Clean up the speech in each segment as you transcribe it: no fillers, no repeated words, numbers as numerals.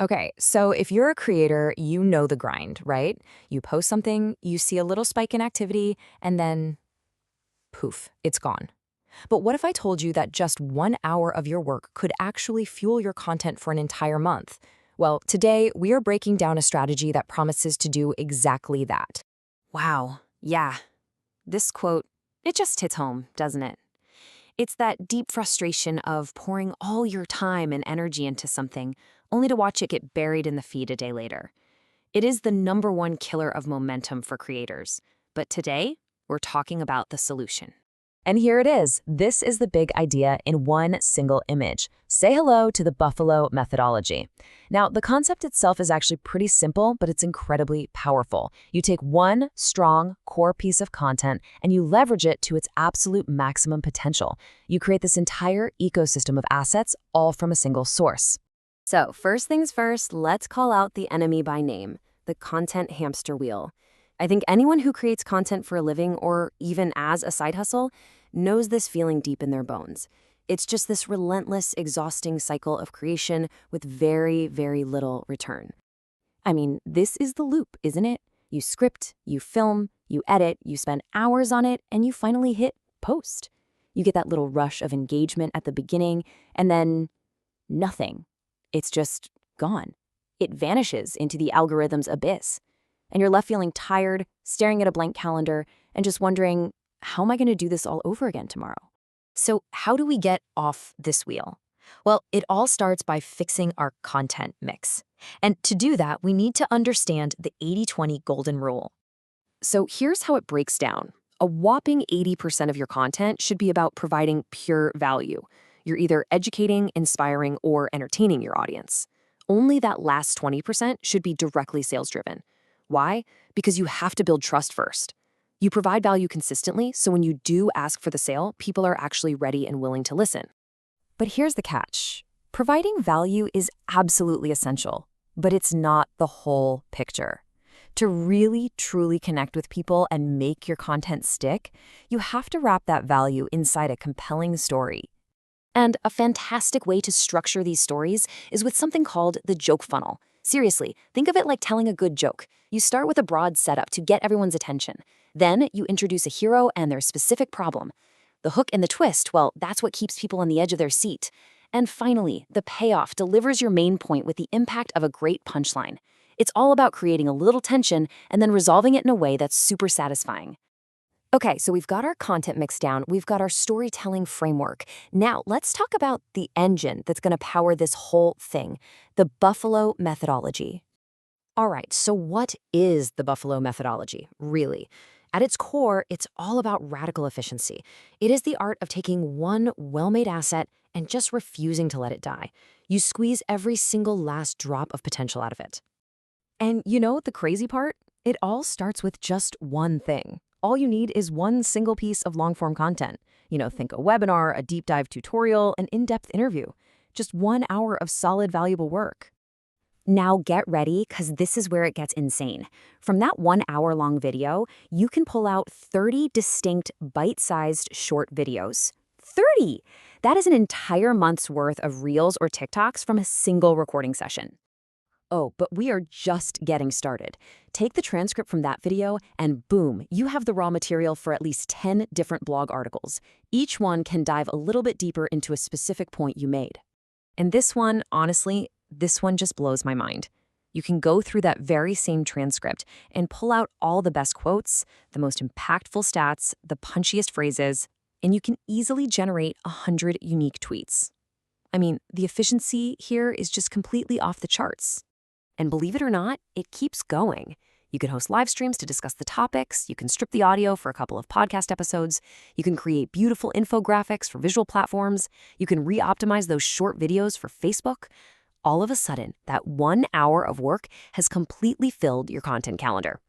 Okay, so if you're a creator, you know the grind, right? You post something, you see a little spike in activity, and then poof, it's gone. But what if I told you that just 1 hour of your work could actually fuel your content for an entire month? Well, today we are breaking down a strategy that promises to do exactly that. Wow. Yeah. This quote, it just hits home, doesn't it? It's that deep frustration of pouring all your time and energy into something only to watch it get buried in the feed a day later. It is the number one killer of momentum for creators. But today, we're talking about the solution. And here it is. This is the big idea in one single image. Say hello to the Buffalo methodology. Now, the concept itself is actually pretty simple, but it's incredibly powerful. You take one strong core piece of content and you leverage it to its absolute maximum potential. You create this entire ecosystem of assets, all from a single source. So, first things first, let's call out the enemy by name, the content hamster wheel. I think anyone who creates content for a living or even as a side hustle knows this feeling deep in their bones. It's just this relentless, exhausting cycle of creation with very, very little return. I mean, this is the loop, isn't it? You script, you film, you edit, you spend hours on it, and you finally hit post. You get that little rush of engagement at the beginning, and then nothing. It's just gone. It vanishes into the algorithm's abyss. And you're left feeling tired, staring at a blank calendar, and just wondering, how am I going to do this all over again tomorrow? So how do we get off this wheel? Well, it all starts by fixing our content mix. And to do that, we need to understand the 80-20 golden rule. So here's how it breaks down. A whopping 80% of your content should be about providing pure value. You're either educating, inspiring, or entertaining your audience. Only that last 20% should be directly sales-driven. Why? Because you have to build trust first. You provide value consistently, so when you do ask for the sale, people are actually ready and willing to listen. But here's the catch. Providing value is absolutely essential, but it's not the whole picture. To really, truly connect with people and make your content stick, you have to wrap that value inside a compelling story. And a fantastic way to structure these stories is with something called the joke funnel. Seriously, think of it like telling a good joke. You start with a broad setup to get everyone's attention. Then you introduce a hero and their specific problem. The hook and the twist, well, that's what keeps people on the edge of their seat. And finally, the payoff delivers your main point with the impact of a great punchline. It's all about creating a little tension and then resolving it in a way that's super satisfying. Okay, so we've got our content mix down, we've got our storytelling framework. Now, let's talk about the engine that's going to power this whole thing, the Buffalo methodology. All right, so what is the Buffalo methodology, really? At its core, it's all about radical efficiency. It is the art of taking one well-made asset and just refusing to let it die. You squeeze every single last drop of potential out of it. And you know the crazy part? It all starts with just one thing. All you need is one single piece of long-form content. Think a webinar, a deep dive tutorial, an in-depth interview. Just 1 hour of solid, valuable work. Now get ready, because this is where it gets insane. From that 1 hour long video, you can pull out 30 distinct bite-sized short videos. 30! That is an entire month's worth of Reels or TikToks from a single recording session. Oh, but we are just getting started. Take the transcript from that video and boom, you have the raw material for at least 10 different blog articles. Each one can dive a little bit deeper into a specific point you made. And this one, honestly, this one just blows my mind. You can go through that very same transcript and pull out all the best quotes, the most impactful stats, the punchiest phrases, and you can easily generate 100 unique tweets. I mean, the efficiency here is just completely off the charts. And believe it or not, it keeps going. You can host live streams to discuss the topics. You can strip the audio for a couple of podcast episodes. You can create beautiful infographics for visual platforms. You can re-optimize those short videos for Facebook. All of a sudden, that 1 hour of work has completely filled your content calendar.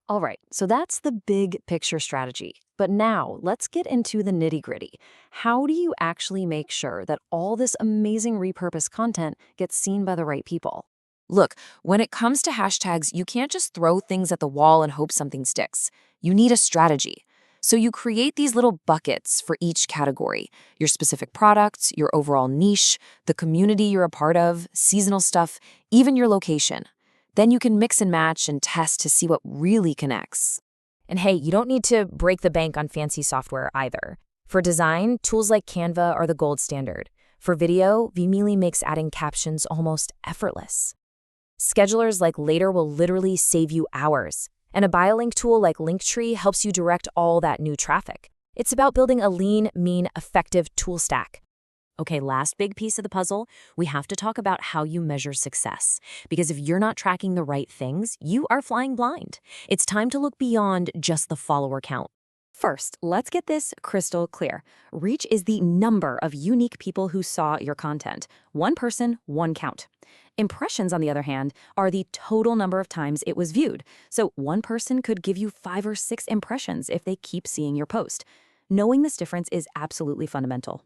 All right, so that's the big picture strategy. But now let's get into the nitty-gritty. How do you actually make sure that all this amazing repurposed content gets seen by the right people? Look, when it comes to hashtags, you can't just throw things at the wall and hope something sticks. You need a strategy. So you create these little buckets for each category: your specific products, your overall niche, the community you're a part of, seasonal stuff, even your location. Then you can mix and match and test to see what really connects. And hey, you don't need to break the bank on fancy software either. For design, tools like Canva are the gold standard. For video, Vimili makes adding captions almost effortless. Schedulers like Later will literally save you hours. And a biolink tool like Linktree helps you direct all that new traffic. It's about building a lean, mean, effective tool stack. Okay, last big piece of the puzzle, we have to talk about how you measure success. Because if you're not tracking the right things, you are flying blind. It's time to look beyond just the follower count. First, let's get this crystal clear. Reach is the number of unique people who saw your content. One person, one count. Impressions, on the other hand, are the total number of times it was viewed. So one person could give you 5 or 6 impressions if they keep seeing your post. Knowing this difference is absolutely fundamental.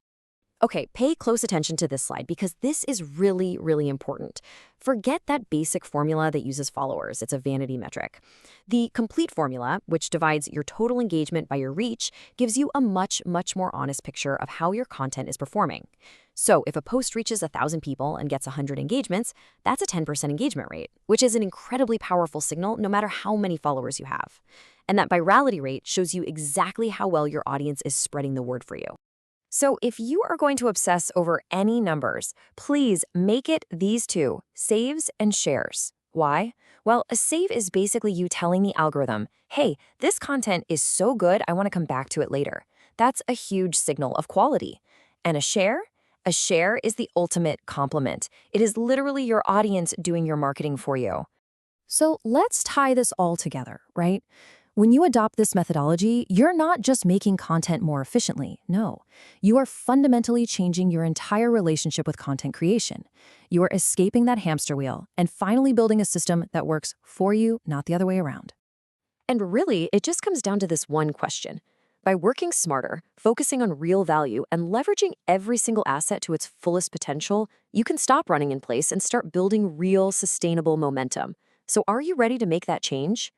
Okay, pay close attention to this slide because this is really, really important. Forget that basic formula that uses followers. It's a vanity metric. The complete formula, which divides your total engagement by your reach, gives you a much, much more honest picture of how your content is performing. So if a post reaches 1,000 people and gets 100 engagements, that's a 10% engagement rate, which is an incredibly powerful signal no matter how many followers you have. And that virality rate shows you exactly how well your audience is spreading the word for you. So if you are going to obsess over any numbers, please make it these two: saves and shares. Why? Well, a save is basically you telling the algorithm, hey, this content is so good, I want to come back to it later. That's a huge signal of quality. And a share? A share is the ultimate compliment. It is literally your audience doing your marketing for you. So let's tie this all together, right? When you adopt this methodology, you're not just making content more efficiently. No, you are fundamentally changing your entire relationship with content creation. You are escaping that hamster wheel and finally building a system that works for you, not the other way around. And really, it just comes down to this one question. By working smarter, focusing on real value, and leveraging every single asset to its fullest potential, you can stop running in place and start building real, sustainable momentum. So are you ready to make that change?